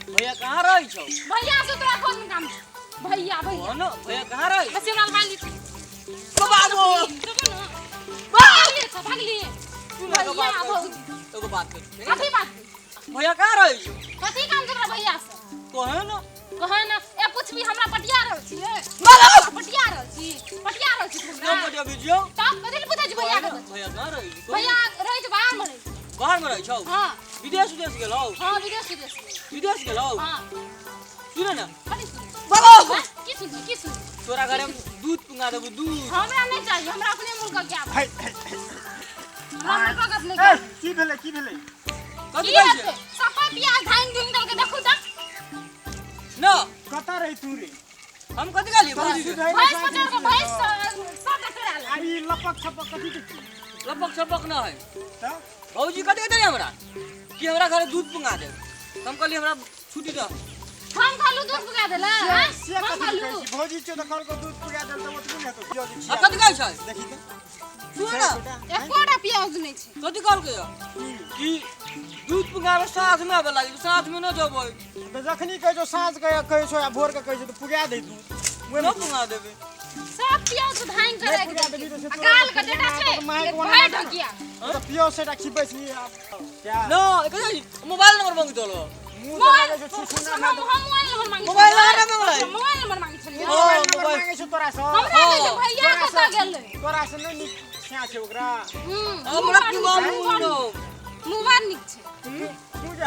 भैया कहाँ रही छौ? भैया से तोरा कोन काम? भैया भैया न भैया कहाँ रही? बस माल मालिक बाबू भागली भैया भौजी एगो बात कर। कथी बात? भैया कहाँ रही छौ? कथी काम तोरा भैया से? कहे न ए पूछबी हमरा पटिया रहल छी रे पटिया रहल छी न पटिया बिजियो त कथि ले पूछै छी भैया के? भैया कहाँ रही? भैया रहै छै बाहर में रही छौ? हां विदेश गेलौ? हां विदेश गेलौ? हां सुन न कथि सुन? बाबू की सुन? तोरा घरे में दूध पुंगा देबो दूध। हमरा नहीं चाहिए, हमरा अपने मुल्क का क्या हाय हमरा मुल्क का नहीं। की भेलै कथि कहै छै? सपा पियाज धान दिन दल के देखू त न कता रही तू रे? हम कथि कहलिए भौजी के? भैंस पचार के भैंस सब कटरा ले अभी लपक छपक कथी के? लपक छपक न है। त भौजी कथि कहते हमरा कि हमरा घरे दूध पुंगा दे। हम कहलिए हमरा छुट्टी द। हम खालू दूध पुगा देला से हम कथी खालू कहै छी? भौजी के दखल को दूध पुगा देल त ओतबे ने तो पियो दी छी। कथि कहै छै? देखि त सुन न एकोटा पियाज नहीं छै। कथि कहलकै कि दूध पुंगावे साँझ में आवे लागी, साँझ में न जबै। त जखनी कहै छौ साँझ कहै छौ या भोर के कहै छौ त पुगा दे तू। न पुंगा देबे। सब पियाज धान करे नहीं पुगा देबी त से अकाल के डेटा छै भाई ढकिया त पियो सेटा खिबै छी क्या? न कहै मोबाइल नंबर मांगी दलो। मुंह त लागे छौ छुछुना ना हम मोबाइल नंबर मांगी मोबाइल नंबर मांगलै। मोबाइल नंबर मांगी छलिए मोबाइल नंबर मांगे छौ तोरा से। हमरा नहीं छै भैया कता गेलै तोरा से नहीं निक छ्या छै ओकरा। हमरा की मालूम न। मोबाइल निक छै तू जे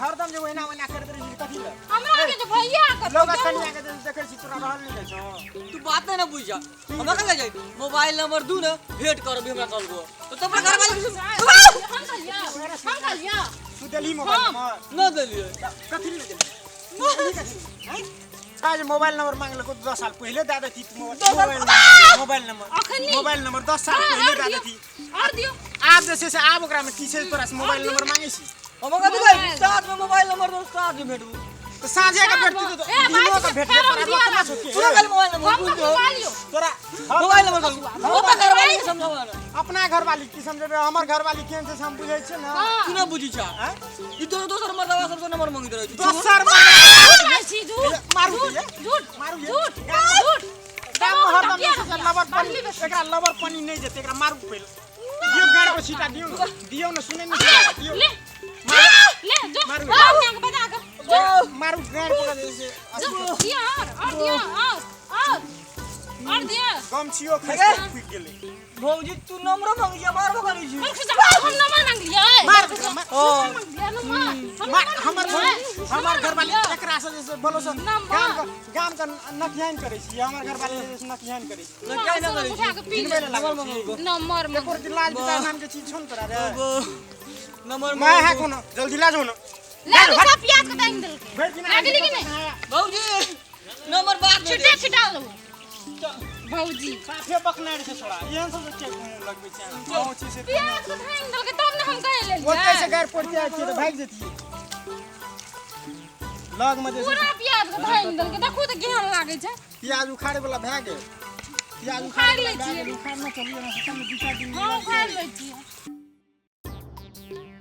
हरदम जे ओहिना करत रही कथी ल? हमरा के जे भैया कता लोग कनिया के देखै छी तोरा रहल नहीं छौ। तू बात न बुझा। हमरा कहले जाई मोबाइल नंबर दू न भेंट करबी हमरा कल को। तो तोरा घर वाले हम कहलिया तू देली मोबाइल नंबर न देलिए। कथी ले देली? आज मोबाइल नंबर मांगले को 10 साल पहले दे देती मोबाइल नंबर 10 साल पहले दे देती। और दियो आप जैसे से आप ओकरा में टीचर तोरा से मोबाइल नंबर मांगे छी। हम कहै छै साथ में मोबाइल नंबर दो साथ में भेटबू। तो साझे का भेटती तो तीनों का भेट तोरा कितना छो के? तोरा कल मोबाइल नंबर हम पूछ दो। तोरा मोबाइल नंबर दो। ओपा घर वाली के समझावा ना। अपना घर वाली की समझबे हमर घर वाली केन से हम बुझै छै ना। तू न बुझी छा। ई तो दोसर मर्दवा सबसे नंबर मांगी दे छै। दोसर मारू झूठ दाम हरदम लबर पानी एकरा लबर पानी नहीं जेते एकरा मारू पहले दियो गाड़ पर सीटा दियो न सुने नहीं दियो ले जो मारू के बजा के मारू गाड़ पर से दिया और दिया गम छियो खसक फुट गेले। भौजी तू नंबर मांगी मारबो करी छी। हम नंबर मांग लिया मार मार हमर घर वाली एकरा से जैसे बोलो से गाम का नकियान करे छी हमर घर वाली जैसे नकियान करे छी। क्या न करी छी? नंबर एको लाज बिचार नाम के चीज छोन तोरा रे नंबर मैं है कोन जल्दी ला जो न ले सब प्याज के टाइम दल बैठ बिना लागली कि नहीं भौजी नंबर बात छिटा लो भौजी साफे बकनाड़ से छोड़ा एहन सब के लगबे छै गांव छी से प्याज के टाइम दल के तब ने हम कहे ले वो कैसे गाड़ पड़ती है तो भाग जती लग में जैसे पूरा प्याज के टाइम दल के देखो तो केहन लागे छै। प्याज उखाड़े वाला भाग प्याज उखाड़ ले छी उखाड़ना चलिए ना सब में 2-4 दिन हां उखाड़ ले छी